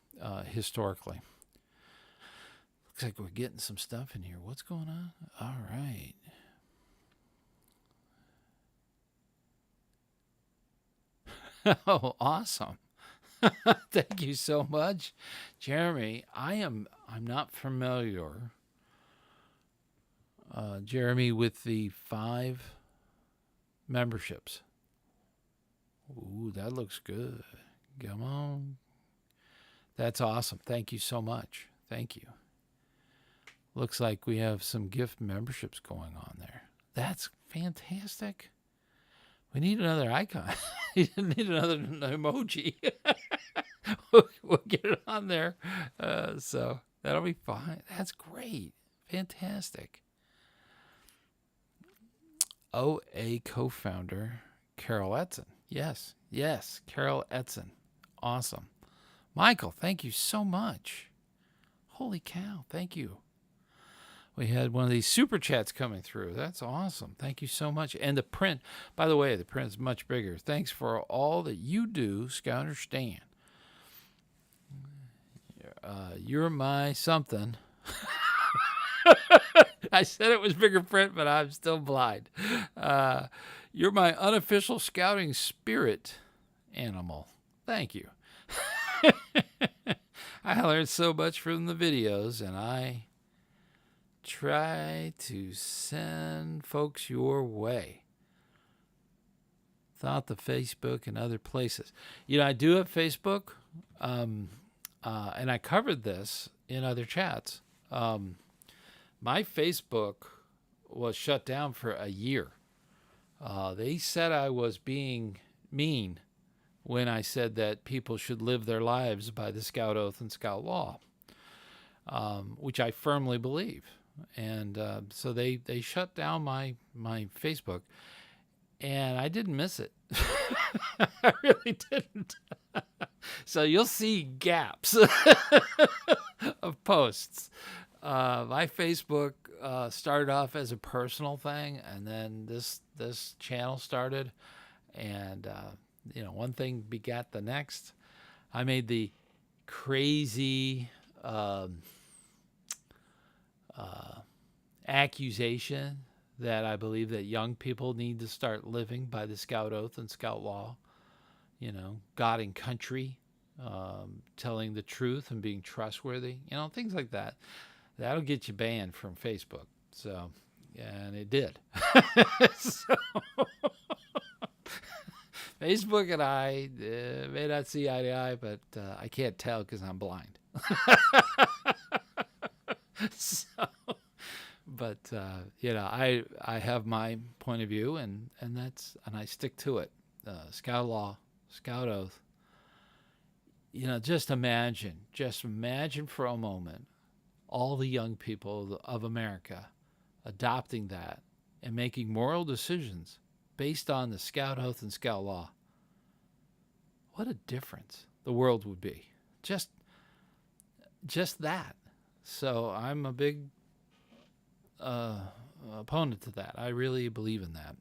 historically. Looks like we're getting some stuff in here. What's going on? All right. Oh, awesome. Thank you so much, Jeremy. I'm not familiar, Jeremy, with the 5 memberships. Ooh, that looks good. Come on. That's awesome. Thank you so much. Thank you. Looks like we have some gift memberships going on there. That's fantastic. We need another icon. We need another emoji. We'll get it on there. So that'll be fine. That's great. Fantastic. OA co-founder Carol Edson. Yes, Carol Edson. Awesome. Michael, thank you so much. Holy cow, thank you. We had one of these super chats coming through. That's awesome. Thank you so much. And the print, by the way, the print is much bigger. Thanks for all that you do, ScouterStan. You're my something. I said it was bigger print, but I'm still blind. You're my unofficial scouting spirit animal. Thank you. I learned so much from the videos, and I try to send folks your way. Thought the Facebook and other places. I do have Facebook, and I covered this in other chats. My Facebook was shut down for a year. They said I was being mean when I said that people should live their lives by the Scout Oath and Scout Law, which I firmly believe. And so they shut down my Facebook, and I didn't miss it. I really didn't. So you'll see gaps of posts. My Facebook started off as a personal thing, and then this channel started, and one thing begat the next. I made the crazy accusation that I believe that young people need to start living by the Scout Oath and Scout Law, God and country, telling the truth and being trustworthy, things like that. That'll get you banned from Facebook. So, and it did. So, Facebook and I may not see eye to eye, but I can't tell because I'm blind. So, but I have my point of view, and I stick to it. Scout law, Scout oath. Just imagine for a moment all the young people of America adopting that and making moral decisions based on the Scout oath and Scout law. What a difference the world would be. Just that. So I'm a big opponent to that. I really believe in that,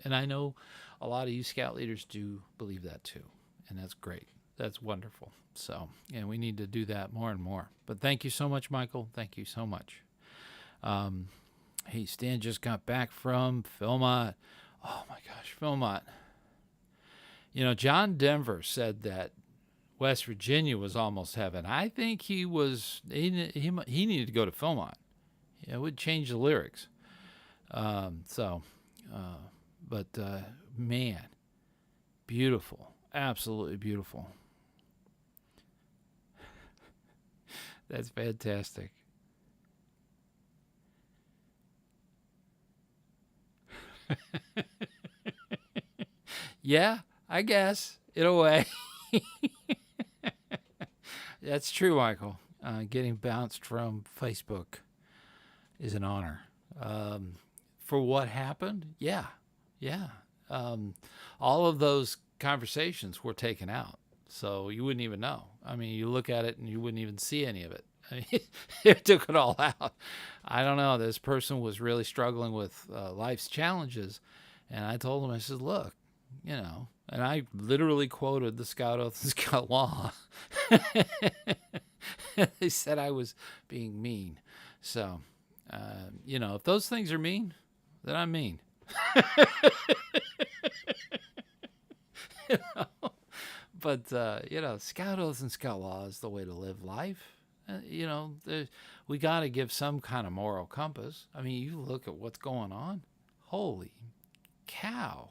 and I know a lot of you Scout leaders do believe that too, and that's great. That's wonderful. So, and we need to do that more and more. But thank you so much, Michael. Thank you so much. Hey, Stan just got back from Philmont. Oh my gosh, Philmont. John Denver said that West Virginia was almost heaven. I think he needed to go to Philmont. It would change the lyrics. Man, beautiful, absolutely beautiful. That's fantastic. Yeah, I guess, in a way. That's true, Michael. Getting bounced from Facebook is an honor. For what happened? Yeah. All of those conversations were taken out, so you wouldn't even know. I mean, you look at it and you wouldn't even see any of it. I mean, it took it all out. I don't know. This person was really struggling with life's challenges, and I told him, I said, look, and I literally quoted the Scout Oath and Scout Law. They said I was being mean. So, if those things are mean, then I'm mean. But, Scout Oath and Scout Law is the way to live life. We got to give some kind of moral compass. I mean, you look at what's going on. Holy cow,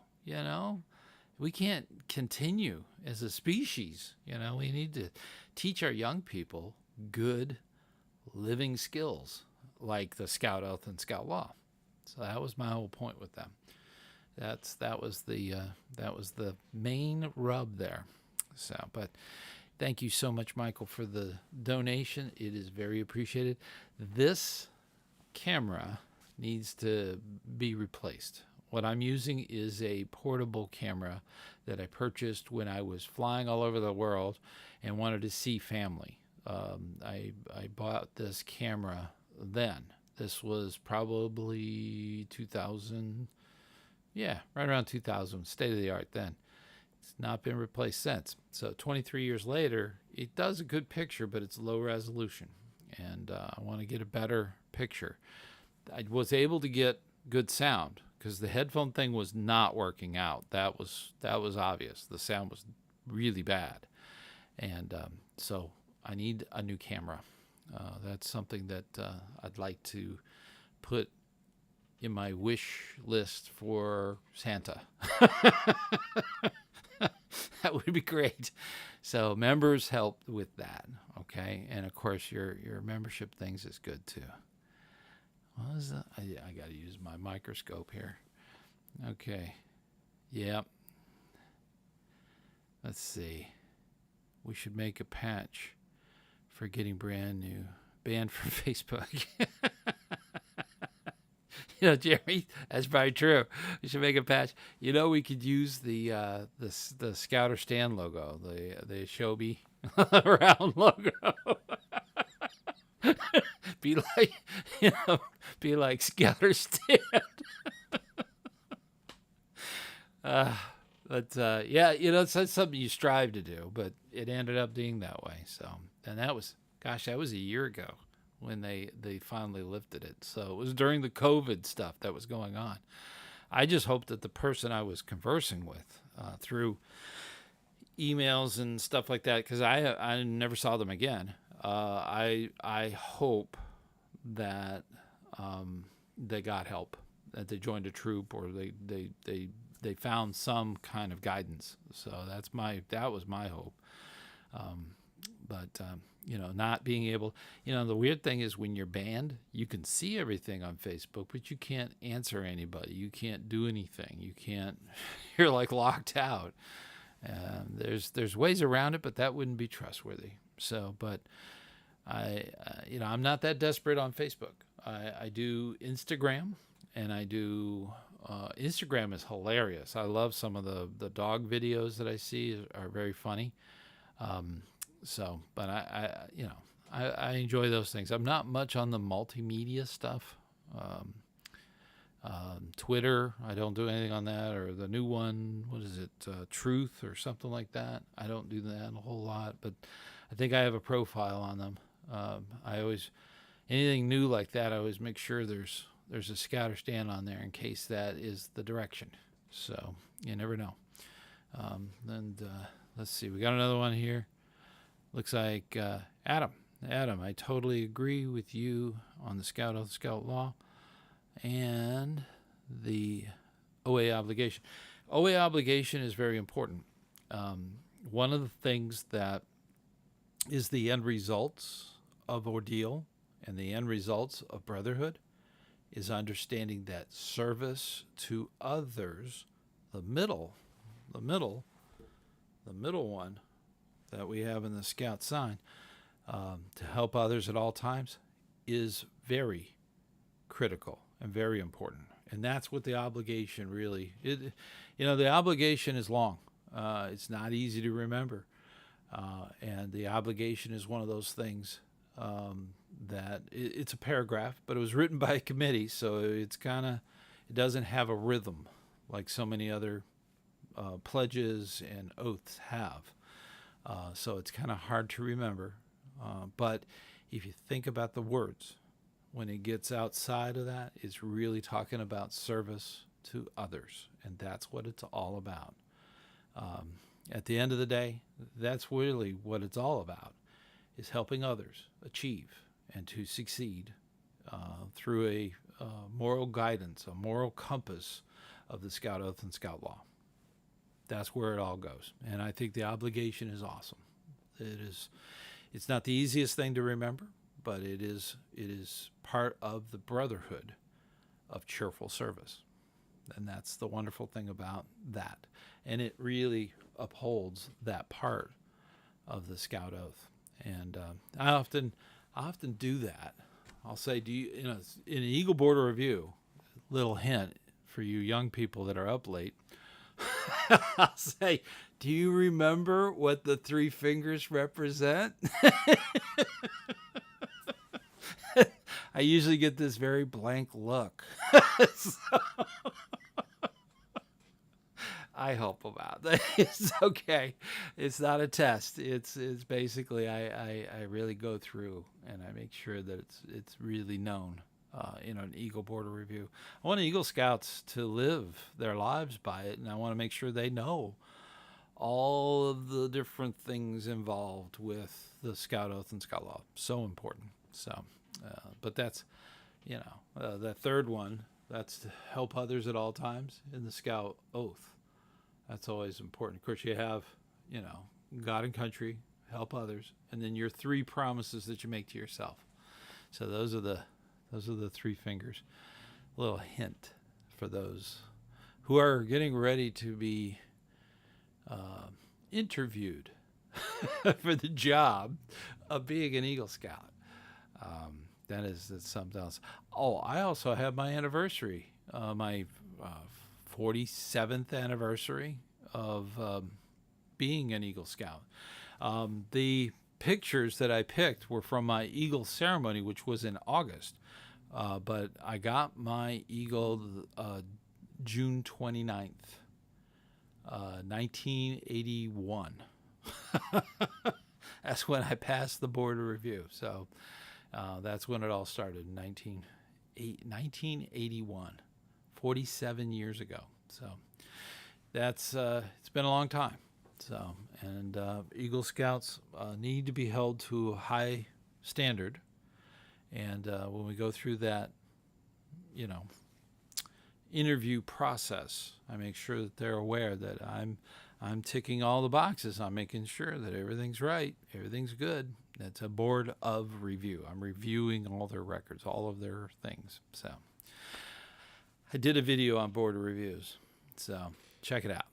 we can't continue as a species. We need to teach our young people good living skills like the Scout Oath and Scout Law. So that was my whole point with them. That was the main rub there. So, but thank you so much, Michael, for the donation. It is very appreciated. This camera needs to be replaced. What I'm using is a portable camera that I purchased when I was flying all over the world and wanted to see family. I bought this camera then. This was probably 2000, right around 2000, state of the art then. It's not been replaced since. So 23 years later, it does a good picture, but it's low resolution, and I want to get a better picture. I was able to get good sound because the headphone thing was not working out. That was obvious. The sound was really bad, and so I need a new camera. That's something that I'd like to put in my wish list for Santa. That would be great. So members help with that, okay? And of course, your membership things is good too. What is that? I got to use my microscope here. Okay. Yep. Let's see. We should make a patch for getting brand new, banned from Facebook. Jeremy, that's probably true. We should make a patch. We could use the ScouterStan logo, the Shobi round logo. be like ScouterStan. It's something you strive to do, but it ended up being that way. So, and that was a year ago when they finally lifted it. So it was during the COVID stuff that was going on. I just hope that the person I was conversing with through emails and stuff like that, because I never saw them again. I hope that they got help, that they joined a troop, or they found some kind of guidance. So that was my hope. But not being able, the weird thing is when you're banned, you can see everything on Facebook, but you can't answer anybody. You can't do anything. You can't. You're like locked out. There's ways around it, but that wouldn't be trustworthy. So, but I'm not that desperate on Facebook. I do Instagram, and I do Instagram is hilarious. I love some of the dog videos that I see are very funny. But I enjoy those things. I'm not much on the multimedia stuff. Twitter, I don't do anything on that, or the new one, what is it, Truth or something like that. I don't do that a whole lot, but I think I have a profile on them. I always, anything new like that, I always make sure there's a ScouterStan on there in case that is the direction. So you never know. Let's see, we got another one here. Looks like Adam, I totally agree with you on the Scout Oath, Scout Law, and the OA obligation. OA obligation is very important. One of the things that is the end results of ordeal and the end results of brotherhood is understanding that service to others, the middle one that we have in the Scout sign, to help others at all times, is very critical and very important. And that's what the obligation really is. The obligation is long. It's not easy to remember. And the obligation is one of those things that it's a paragraph, but it was written by a committee, so it doesn't have a rhythm like so many other pledges and oaths have. So it's kind of hard to remember. But if you think about the words, when it gets outside of that, it's really talking about service to others. And that's what it's all about. At the end of the day, that's really what it's all about, is helping others achieve and to succeed through a moral guidance, a moral compass of the Scout Oath and Scout Law. That's where it all goes. And I think the obligation is awesome. It's not the easiest thing to remember, but it is part of the brotherhood of cheerful service. And that's the wonderful thing about that. And it really upholds that part of the Scout Oath. And I often do that. I'll say, in an Eagle Border Review, little hint for you young people that are up late, I'll say, do you remember what the three fingers represent? I usually get this very blank look. So, I help them out. It's okay. It's not a test. It's basically I really go through and I make sure that it's really known in an Eagle Border Review. I want Eagle Scouts to live their lives by it, and I want to make sure they know all of the different things involved with the Scout Oath and Scout Law. So important. So, but that's, the third one, that's to help others at all times in the Scout Oath. That's always important. Of course, you have, God and country, help others, and then your three promises that you make to yourself. So those are the three fingers. A little hint for those who are getting ready to be interviewed for the job of being an Eagle Scout. That's something else. Oh, I also have my anniversary, my 47th anniversary of being an Eagle Scout. The pictures that I picked were from my Eagle ceremony, which was in August. But I got my Eagle June 29th, 1981. That's when I passed the border review. So that's when it all started, 1981, 47 years ago. So that's it's been a long time. So, and Eagle Scouts need to be held to a high standard. And when we go through that, you know, interview process, I make sure that they're aware that I'm ticking all the boxes. I'm making sure that everything's right, everything's good. That's a board of review. I'm reviewing all their records, all of their things. So I did a video on board of reviews, so check it out.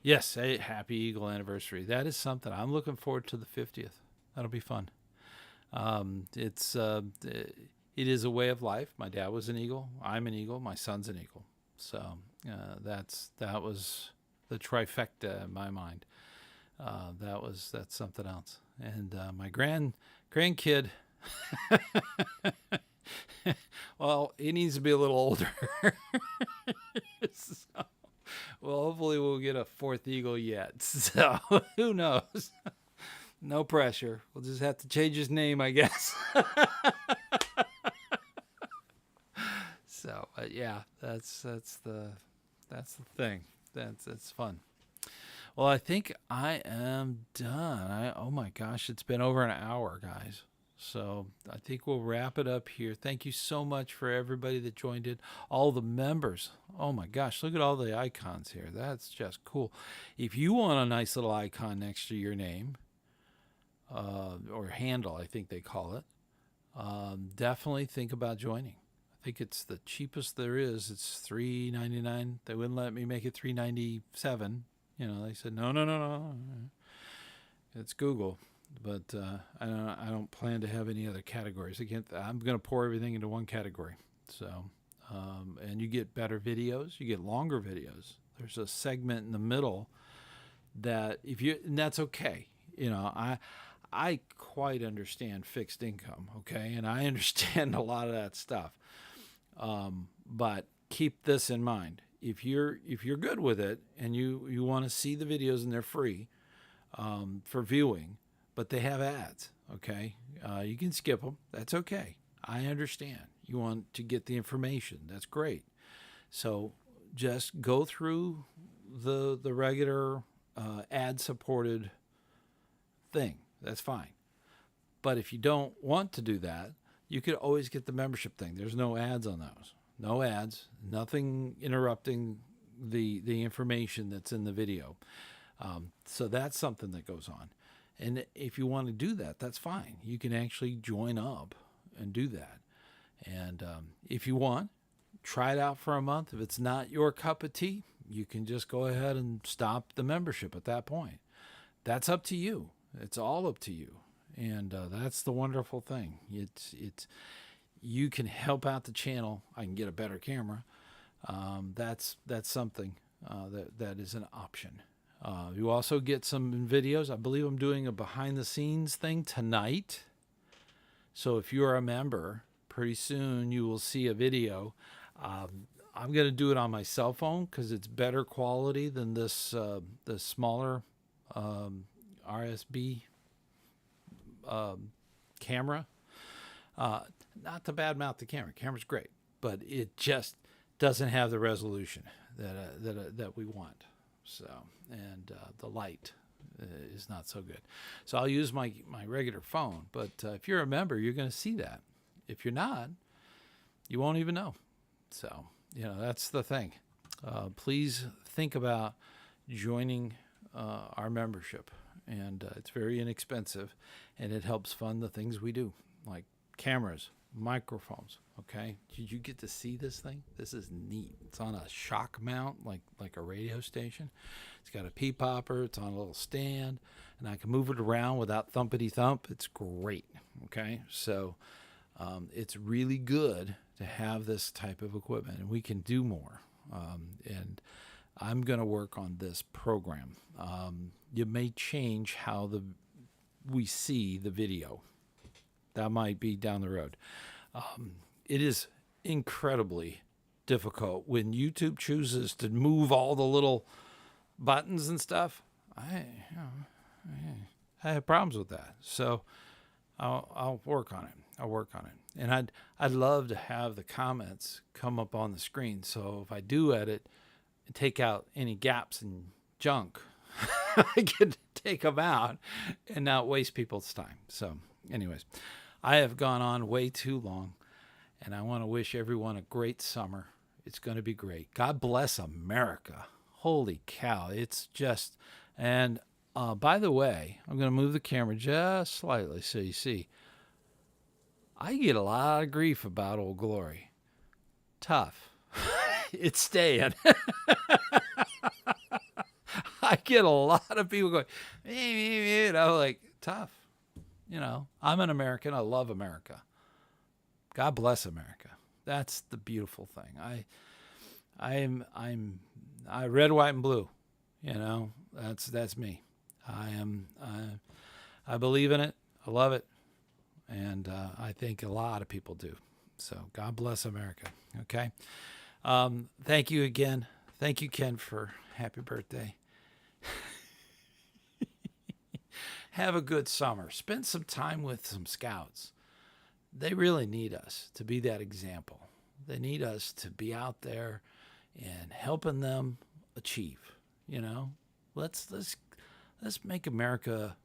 Yes, a happy Eagle anniversary. That is something I'm looking forward to. The 50th. That'll be fun. It is a way of life. My dad was an Eagle. I'm an Eagle. My son's an Eagle. So that was the trifecta in my mind. That's something else. And my grandkid, well, he needs to be a little older. So, well, hopefully we'll get a fourth Eagle yet. So who knows? No pressure. We'll just have to change his name, I guess. So, yeah, that's the thing. That's fun. Well, I think I am done. Oh my gosh, it's been over an hour, guys. So I think we'll wrap it up here. Thank you so much for everybody that joined in, all the members. Oh my gosh, look at all the icons here. That's just cool. If you want a nice little icon next to your name, or handle, I think they call it, definitely think about joining. I think it's the cheapest there is. It's $3.99. They wouldn't let me make it $3.97. They said no. It's Google, but I don't plan to have any other categories. Again, I'm going to pour everything into one category. So, and you get better videos. You get longer videos. There's a segment in the middle that and that's okay. I quite understand fixed income, okay, and I understand a lot of that stuff. But keep this in mind: if you're good with it and you want to see the videos and they're free for viewing, but they have ads, okay, you can skip them. That's okay. I understand. You want to get the information. That's great. So just go through the regular ad supported thing. That's fine. But if you don't want to do that, you could always get the membership thing. There's no ads on those. No ads, nothing interrupting the information that's in the video. So that's something that goes on. And if you want to do that, that's fine. You can actually join up and do that. And if you want, try it out for a month. If it's not your cup of tea, you can just go ahead and stop the membership at that point. That's up to you. It's all up to you. And that's the wonderful thing. It's you can help out the channel. I can get a better camera. That's something that is an option. You also get some videos. I believe I'm doing a behind the scenes thing tonight. So if you're a member, pretty soon you will see a video. I'm going to do it on my cell phone because it's better quality than this the smaller RSB camera. Not to badmouth the camera. Camera's great, but it just doesn't have the resolution that we want. So, and the light is not so good. So I'll use my regular phone. But if you're a member, you're going to see that. If you're not, you won't even know. So, that's the thing. Please think about joining our membership. And it's very inexpensive, and it helps fund the things we do, like cameras, microphones. Okay, did you get to see this thing? This is neat. It's on a shock mount, like a radio station. It's got a pea popper. It's on a little stand, and I can move it around without thumpity thump. It's great. Okay, so it's really good to have this type of equipment, and we can do more. And I'm going to work on this program. You may change how we see the video. That might be down the road. It is incredibly difficult when YouTube chooses to move all the little buttons and stuff. I have problems with that. So I'll work on it. And I'd love to have the comments come up on the screen. So if I do edit and take out any gaps and junk, I can take them out and not waste people's time. So, anyways, I have gone on way too long, and I want to wish everyone a great summer. It's going to be great. God bless America. Holy cow. It's just, and by the way, I'm going to move the camera just slightly so you see. I get a lot of grief about Old Glory. Tough. It's staying. I get a lot of people going, you know, like, tough. You know, I'm an American. I love America. God bless America. That's the beautiful thing. I red, white, and blue. You know, that's me. I believe in it. I love it. And I think a lot of people do. So God bless America. Okay. Thank you again. Thank you, Ken, for happy birthday. Have a good summer. Spend some time with some scouts. They really need us to be that example. They need us to be out there and helping them achieve. You know, let's make America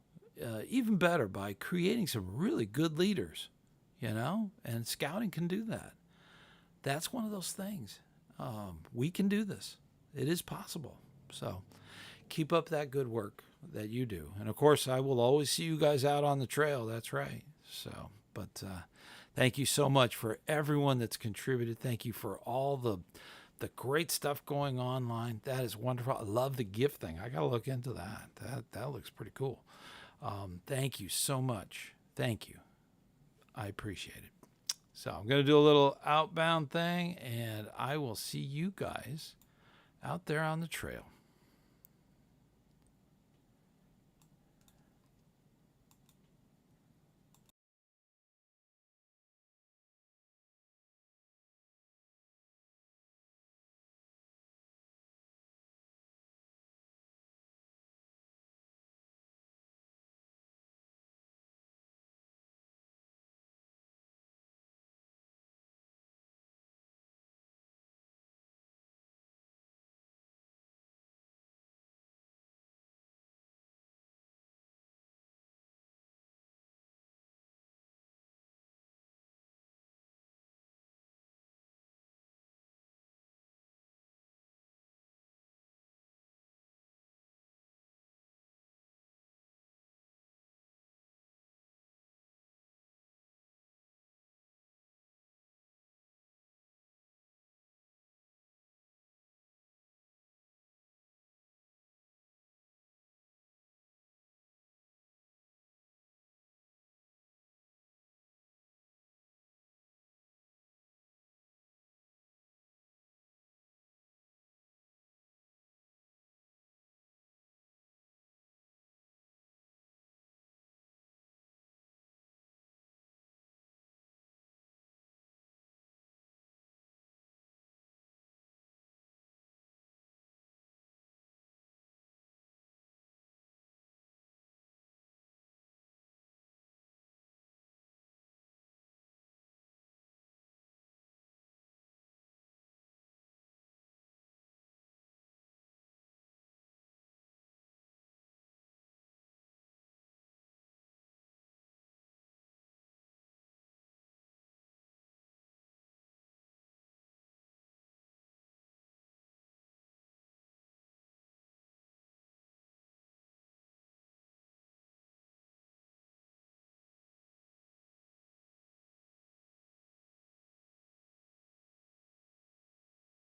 even better by creating some really good leaders. You know, and scouting can do that. That's one of those things. We can do this. It is possible. So keep up that good work that you do. And of course, I will always see you guys out on the trail. That's right. So, but thank you so much for everyone that's contributed. Thank you for all the great stuff going online. That is wonderful. I love the gift thing. I got to look into that. That looks pretty cool. Thank you so much. Thank you. I appreciate it. So I'm going to do a little outbound thing, and I will see you guys out there on the trail.